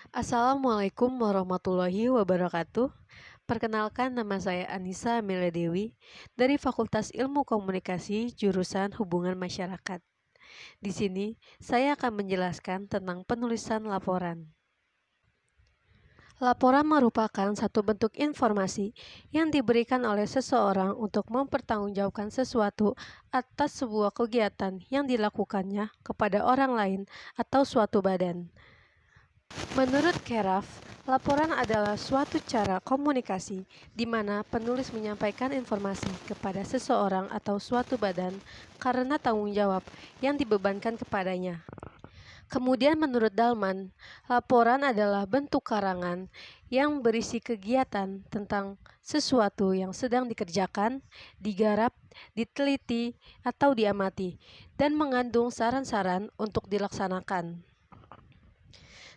Assalamualaikum warahmatullahi wabarakatuh. Perkenalkan, nama saya Anissa Amelia Dewi dari Fakultas Ilmu Komunikasi jurusan Hubungan Masyarakat. Di sini, saya akan menjelaskan tentang penulisan laporan. Laporan merupakan satu bentuk informasi yang diberikan oleh seseorang untuk mempertanggungjawabkan sesuatu atas sebuah kegiatan yang dilakukannya kepada orang lain atau suatu badan. Menurut Keraf, laporan adalah suatu cara komunikasi di mana penulis menyampaikan informasi kepada seseorang atau suatu badan karena tanggung jawab yang dibebankan kepadanya. Kemudian menurut Dalman, laporan adalah bentuk karangan yang berisi kegiatan tentang sesuatu yang sedang dikerjakan, digarap, diteliti, atau diamati, dan mengandung saran-saran untuk dilaksanakan.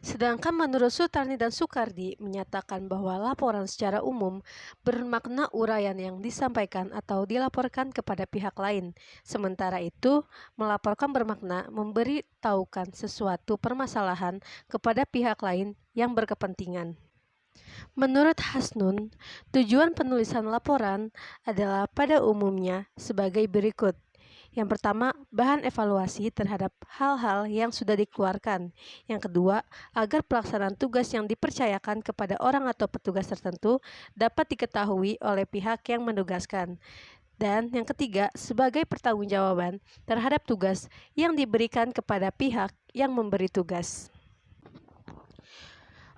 Sedangkan menurut Sutarni dan Soekardi menyatakan bahwa laporan secara umum bermakna uraian yang disampaikan atau dilaporkan kepada pihak lain. Sementara itu, melaporkan bermakna memberitahukan sesuatu permasalahan kepada pihak lain yang berkepentingan. Menurut Hasnun, tujuan penulisan laporan adalah pada umumnya sebagai berikut. Yang pertama, bahan evaluasi terhadap hal-hal yang sudah dikeluarkan. Yang kedua, agar pelaksanaan tugas yang dipercayakan kepada orang atau petugas tertentu dapat diketahui oleh pihak yang menugaskan. Dan yang ketiga, sebagai pertanggungjawaban terhadap tugas yang diberikan kepada pihak yang memberi tugas.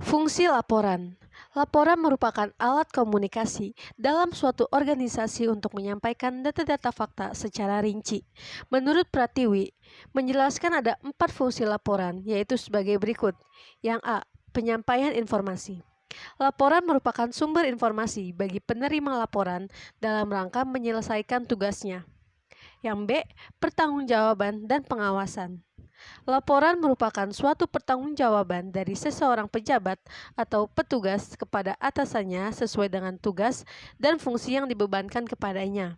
Fungsi laporan. Laporan merupakan alat komunikasi dalam suatu organisasi untuk menyampaikan data-data fakta secara rinci. Menurut Pratiwi, menjelaskan ada 4 fungsi laporan, yaitu sebagai berikut. Yang A. Penyampaian informasi. Laporan merupakan sumber informasi bagi penerima laporan dalam rangka menyelesaikan tugasnya. Yang B. Pertanggungjawaban dan pengawasan. Laporan merupakan suatu pertanggungjawaban dari seseorang pejabat atau petugas kepada atasannya sesuai dengan tugas dan fungsi yang dibebankan kepadanya.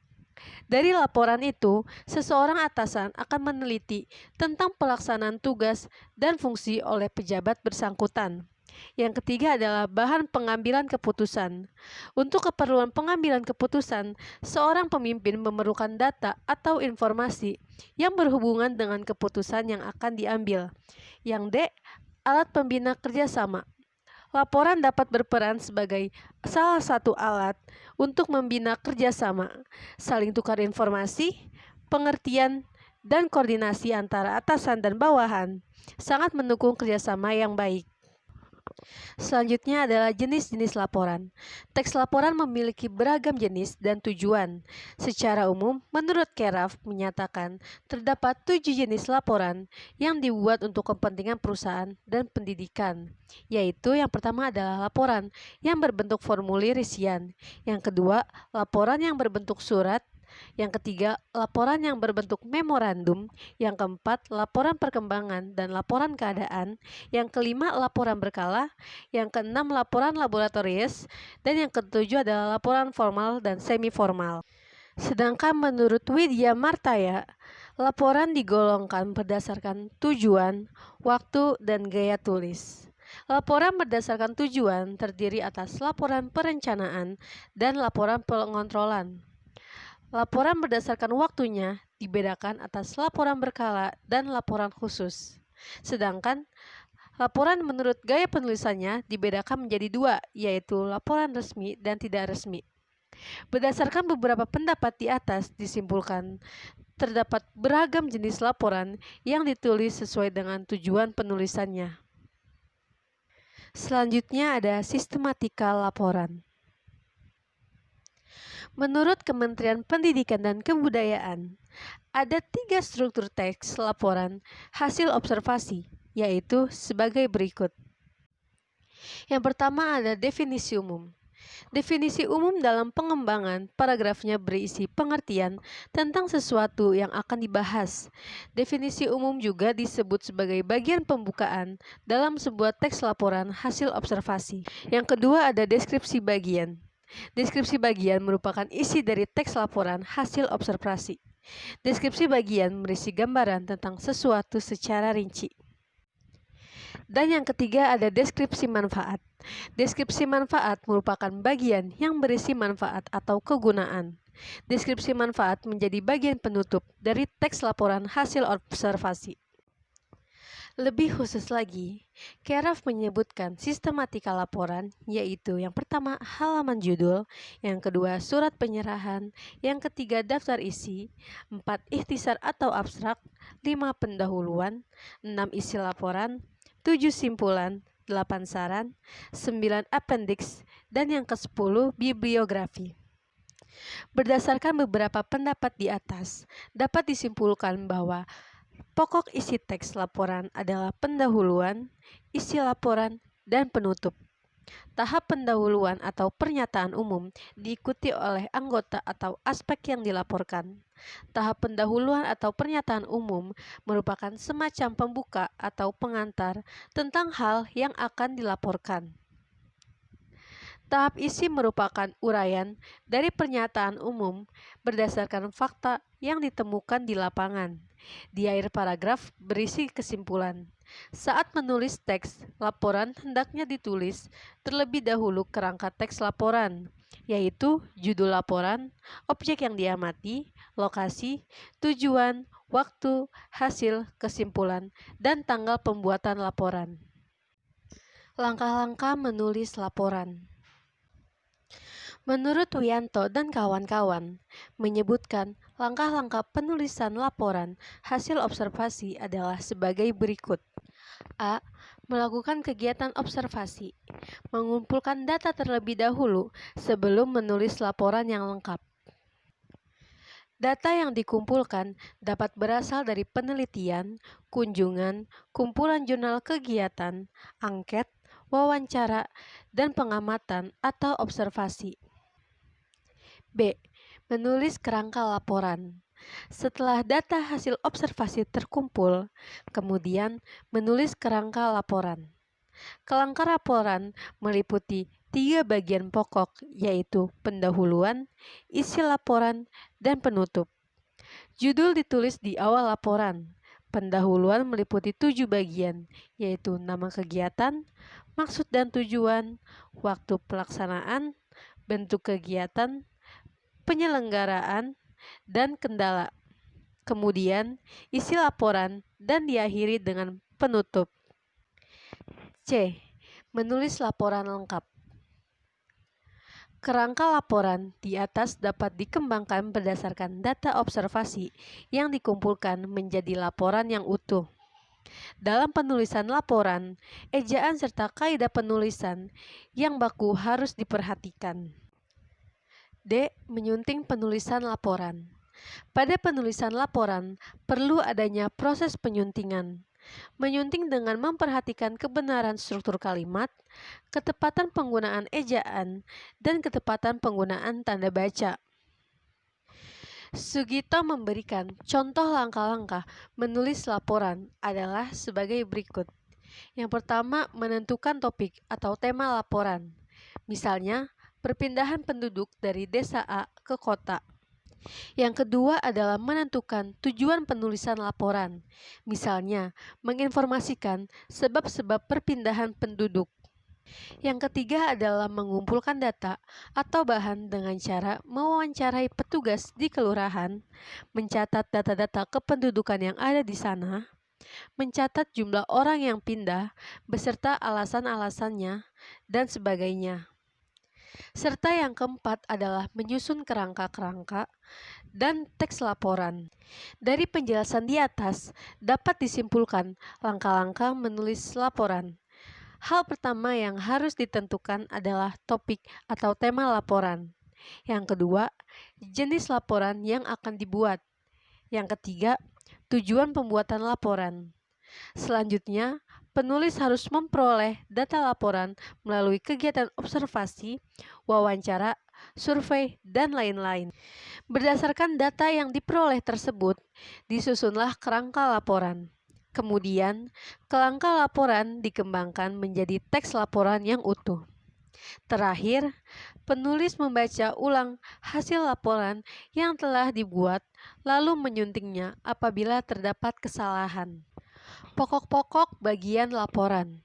Dari laporan itu, seseorang atasan akan meneliti tentang pelaksanaan tugas dan fungsi oleh pejabat bersangkutan. Yang ketiga adalah bahan pengambilan keputusan. Untuk keperluan pengambilan keputusan, seorang pemimpin memerlukan data atau informasi yang berhubungan dengan keputusan yang akan diambil. Yang D, alat pembina kerjasama. Laporan dapat berperan sebagai salah satu alat untuk membina kerjasama, saling tukar informasi, pengertian, dan koordinasi antara atasan dan bawahan, sangat mendukung kerjasama yang baik. Selanjutnya adalah jenis-jenis laporan. Teks laporan memiliki beragam jenis dan tujuan. Secara umum, menurut Keraf menyatakan terdapat 7 jenis laporan yang dibuat untuk kepentingan perusahaan dan pendidikan, yaitu yang pertama adalah laporan yang berbentuk formulir isian, yang kedua, laporan yang berbentuk surat, yang ketiga, laporan yang berbentuk memorandum. Yang keempat, laporan perkembangan dan laporan keadaan. Yang kelima, laporan berkala. Yang keenam, laporan laboratoris. Dan yang ketujuh adalah laporan formal dan semi formal. Sedangkan menurut Widya Martaya, laporan digolongkan berdasarkan tujuan, waktu, dan gaya tulis. Laporan berdasarkan tujuan terdiri atas laporan perencanaan dan laporan pengontrolan. Laporan berdasarkan waktunya dibedakan atas laporan berkala dan laporan khusus. Sedangkan laporan menurut gaya penulisannya dibedakan menjadi 2, yaitu laporan resmi dan tidak resmi. Berdasarkan beberapa pendapat di atas disimpulkan terdapat beragam jenis laporan yang ditulis sesuai dengan tujuan penulisannya. Selanjutnya ada sistematika laporan. Menurut Kementerian Pendidikan dan Kebudayaan, ada 3 struktur teks laporan hasil observasi, yaitu sebagai berikut. Yang pertama ada definisi umum. Definisi umum dalam pengembangan paragrafnya berisi pengertian tentang sesuatu yang akan dibahas. Definisi umum juga disebut sebagai bagian pembukaan dalam sebuah teks laporan hasil observasi. Yang kedua ada deskripsi bagian. Deskripsi bagian merupakan isi dari teks laporan hasil observasi. Deskripsi bagian berisi gambaran tentang sesuatu secara rinci. Dan yang ketiga ada deskripsi manfaat. Deskripsi manfaat merupakan bagian yang berisi manfaat atau kegunaan. Deskripsi manfaat menjadi bagian penutup dari teks laporan hasil observasi. Lebih khusus lagi, Keraf menyebutkan sistematika laporan, yaitu yang pertama halaman judul, yang kedua surat penyerahan, yang ketiga daftar isi, 4 ikhtisar atau abstrak, 5 pendahuluan, 6 isi laporan, 7 simpulan, 8 saran, 9 appendix, dan yang ke-10 bibliografi. Berdasarkan beberapa pendapat di atas, dapat disimpulkan bahwa pokok isi teks laporan adalah pendahuluan, isi laporan, dan penutup. Tahap pendahuluan atau pernyataan umum diikuti oleh anggota atau aspek yang dilaporkan. Tahap pendahuluan atau pernyataan umum merupakan semacam pembuka atau pengantar tentang hal yang akan dilaporkan. Tahap isi merupakan uraian dari pernyataan umum berdasarkan fakta yang ditemukan di lapangan. Di akhir paragraf berisi kesimpulan. Saat menulis teks, laporan hendaknya ditulis terlebih dahulu kerangka teks laporan, yaitu judul laporan, objek yang diamati, lokasi, tujuan, waktu, hasil, kesimpulan, dan tanggal pembuatan laporan. Langkah-langkah menulis laporan. Menurut Wianto dan kawan-kawan, menyebutkan langkah-langkah penulisan laporan hasil observasi adalah sebagai berikut. A. Melakukan kegiatan observasi. Mengumpulkan data terlebih dahulu sebelum menulis laporan yang lengkap. Data yang dikumpulkan dapat berasal dari penelitian, kunjungan, kumpulan jurnal kegiatan, angket, wawancara, dan pengamatan atau observasi. B. Menulis kerangka laporan. Setelah data hasil observasi terkumpul, kemudian menulis kerangka laporan. Kerangka laporan meliputi 3 bagian pokok, yaitu pendahuluan, isi laporan, dan penutup. Judul ditulis di awal laporan. Pendahuluan meliputi 7 bagian, yaitu nama kegiatan, maksud dan tujuan, waktu pelaksanaan, bentuk kegiatan, penyelenggaraan, dan kendala. Kemudian, isi laporan dan diakhiri dengan penutup. C. Menulis laporan lengkap. Kerangka laporan di atas dapat dikembangkan berdasarkan data observasi yang dikumpulkan menjadi laporan yang utuh. Dalam penulisan laporan, ejaan serta kaidah penulisan yang baku harus diperhatikan. D. Menyunting penulisan laporan. Pada penulisan laporan, perlu adanya proses penyuntingan. Menyunting dengan memperhatikan kebenaran struktur kalimat, ketepatan penggunaan ejaan, dan ketepatan penggunaan tanda baca. Sugito memberikan contoh langkah-langkah menulis laporan adalah sebagai berikut. Yang pertama, menentukan topik atau tema laporan. Misalnya, perpindahan penduduk dari desa A ke kota. Yang kedua adalah menentukan tujuan penulisan laporan. Misalnya, menginformasikan sebab-sebab perpindahan penduduk. Yang ketiga adalah mengumpulkan data atau bahan dengan cara mewawancarai petugas di kelurahan, mencatat data-data kependudukan yang ada di sana, mencatat jumlah orang yang pindah beserta alasan-alasannya, dan sebagainya. Serta yang keempat adalah menyusun kerangka-kerangka dan teks laporan. Dari penjelasan di atas, dapat disimpulkan langkah-langkah menulis laporan. Hal pertama yang harus ditentukan adalah topik atau tema laporan. Yang kedua, jenis laporan yang akan dibuat. Yang ketiga, tujuan pembuatan laporan. Selanjutnya, penulis harus memperoleh data laporan melalui kegiatan observasi, wawancara, survei, dan lain-lain. Berdasarkan data yang diperoleh tersebut, disusunlah kerangka laporan. Kemudian, kerangka laporan dikembangkan menjadi teks laporan yang utuh. Terakhir, penulis membaca ulang hasil laporan yang telah dibuat, lalu menyuntingnya apabila terdapat kesalahan. Pokok-pokok bagian laporan.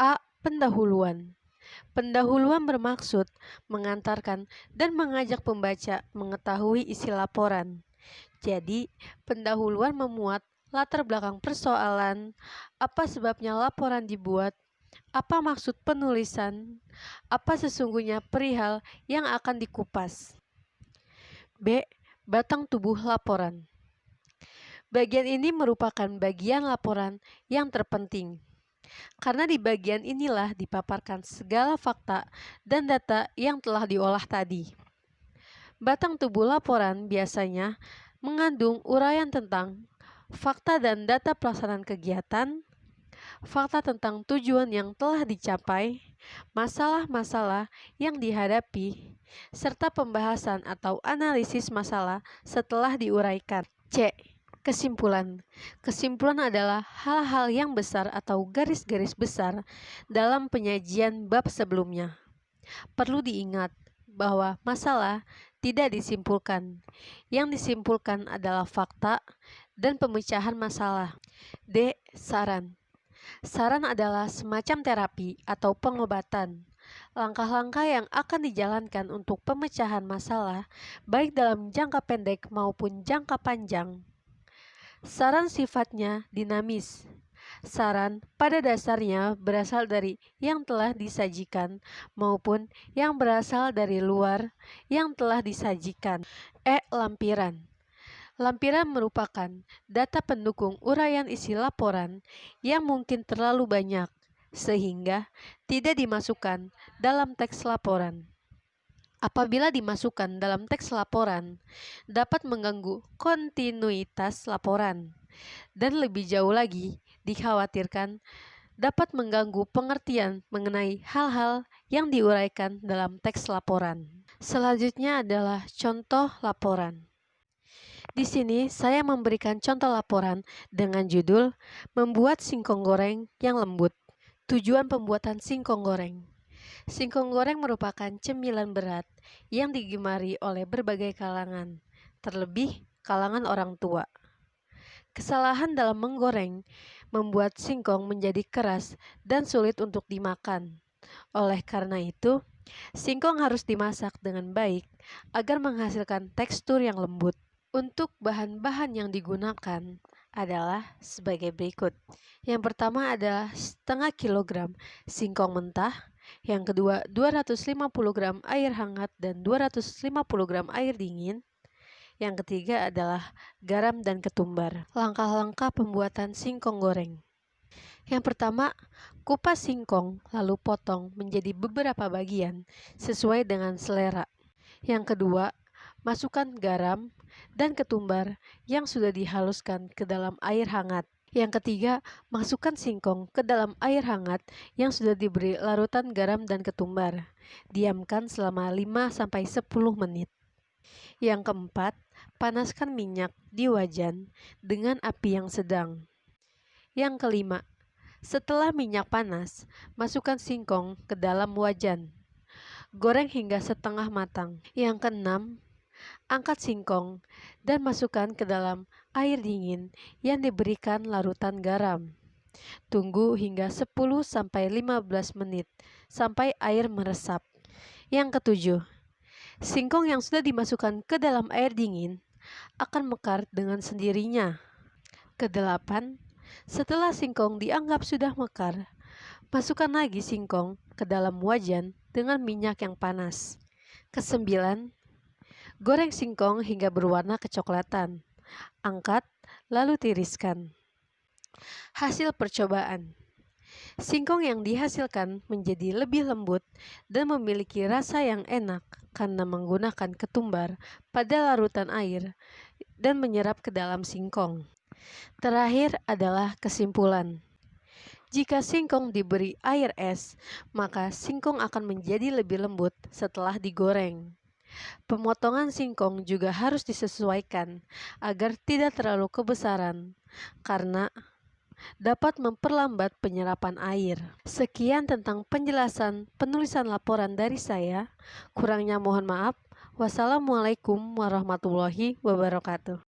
A. Pendahuluan. Pendahuluan bermaksud mengantarkan dan mengajak pembaca mengetahui isi laporan. Jadi, pendahuluan memuat latar belakang persoalan, apa sebabnya laporan dibuat, apa maksud penulisan, apa sesungguhnya perihal yang akan dikupas. B. Batang tubuh laporan. Bagian ini merupakan bagian laporan yang terpenting, karena di bagian inilah dipaparkan segala fakta dan data yang telah diolah tadi. Batang tubuh laporan biasanya mengandung uraian tentang fakta dan data pelaksanaan kegiatan, fakta tentang tujuan yang telah dicapai, masalah-masalah yang dihadapi, serta pembahasan atau analisis masalah setelah diuraikan. C. Kesimpulan. Kesimpulan adalah hal-hal yang besar atau garis-garis besar dalam penyajian bab sebelumnya. Perlu diingat bahwa masalah tidak disimpulkan. Yang disimpulkan adalah fakta dan pemecahan masalah. D. Saran. Saran adalah semacam terapi atau pengobatan. Langkah-langkah yang akan dijalankan untuk pemecahan masalah, baik dalam jangka pendek maupun jangka panjang. Saran sifatnya dinamis. Saran pada dasarnya berasal dari yang telah disajikan maupun yang berasal dari luar yang telah disajikan. E. Lampiran. Lampiran merupakan data pendukung uraian isi laporan yang mungkin terlalu banyak, sehingga tidak dimasukkan dalam teks laporan. Apabila dimasukkan dalam teks laporan, dapat mengganggu kontinuitas laporan, dan lebih jauh lagi dikhawatirkan dapat mengganggu pengertian mengenai hal-hal yang diuraikan dalam teks laporan. Selanjutnya adalah contoh laporan. Di sini saya memberikan contoh laporan dengan judul Membuat Singkong Goreng yang Lembut. Tujuan pembuatan singkong goreng. Singkong goreng merupakan cemilan berat yang digemari oleh berbagai kalangan, terlebih kalangan orang tua. Kesalahan dalam menggoreng membuat singkong menjadi keras dan sulit untuk dimakan. Oleh karena itu, singkong harus dimasak dengan baik agar menghasilkan tekstur yang lembut. Untuk bahan-bahan yang digunakan adalah sebagai berikut. Yang pertama adalah setengah kilogram singkong mentah, yang kedua 250 gram air hangat dan 250 gram air dingin, yang ketiga adalah garam dan ketumbar. Langkah-langkah pembuatan singkong goreng. Yang pertama, kupas singkong lalu potong menjadi beberapa bagian sesuai dengan selera. Yang kedua, masukkan garam dan ketumbar yang sudah dihaluskan ke dalam air hangat. Yang ketiga, masukkan singkong ke dalam air hangat yang sudah diberi larutan garam dan ketumbar. Diamkan selama 5-10 menit. Yang keempat, panaskan minyak di wajan dengan api yang sedang. Yang kelima, setelah minyak panas, masukkan singkong ke dalam wajan. Goreng hingga setengah matang. Yang keenam, angkat singkong dan masukkan ke dalam air dingin yang diberikan larutan garam. Tunggu hingga 10-15 menit sampai air meresap. Yang ketujuh, singkong yang sudah dimasukkan ke dalam air dingin akan mekar dengan sendirinya. Kedelapan, setelah singkong dianggap sudah mekar, masukkan lagi singkong ke dalam wajan dengan minyak yang panas. Kesembilan, goreng singkong hingga berwarna kecoklatan. Angkat, lalu tiriskan. Hasil percobaan. Singkong yang dihasilkan menjadi lebih lembut dan memiliki rasa yang enak karena menggunakan ketumbar pada larutan air dan menyerap ke dalam singkong. Terakhir adalah kesimpulan. Jika singkong diberi air es, maka singkong akan menjadi lebih lembut setelah digoreng. Pemotongan singkong juga harus disesuaikan agar tidak terlalu kebesaran, karena dapat memperlambat penyerapan air. Sekian tentang penjelasan penulisan laporan dari saya. Kurangnya mohon maaf. Wassalamualaikum warahmatullahi wabarakatuh.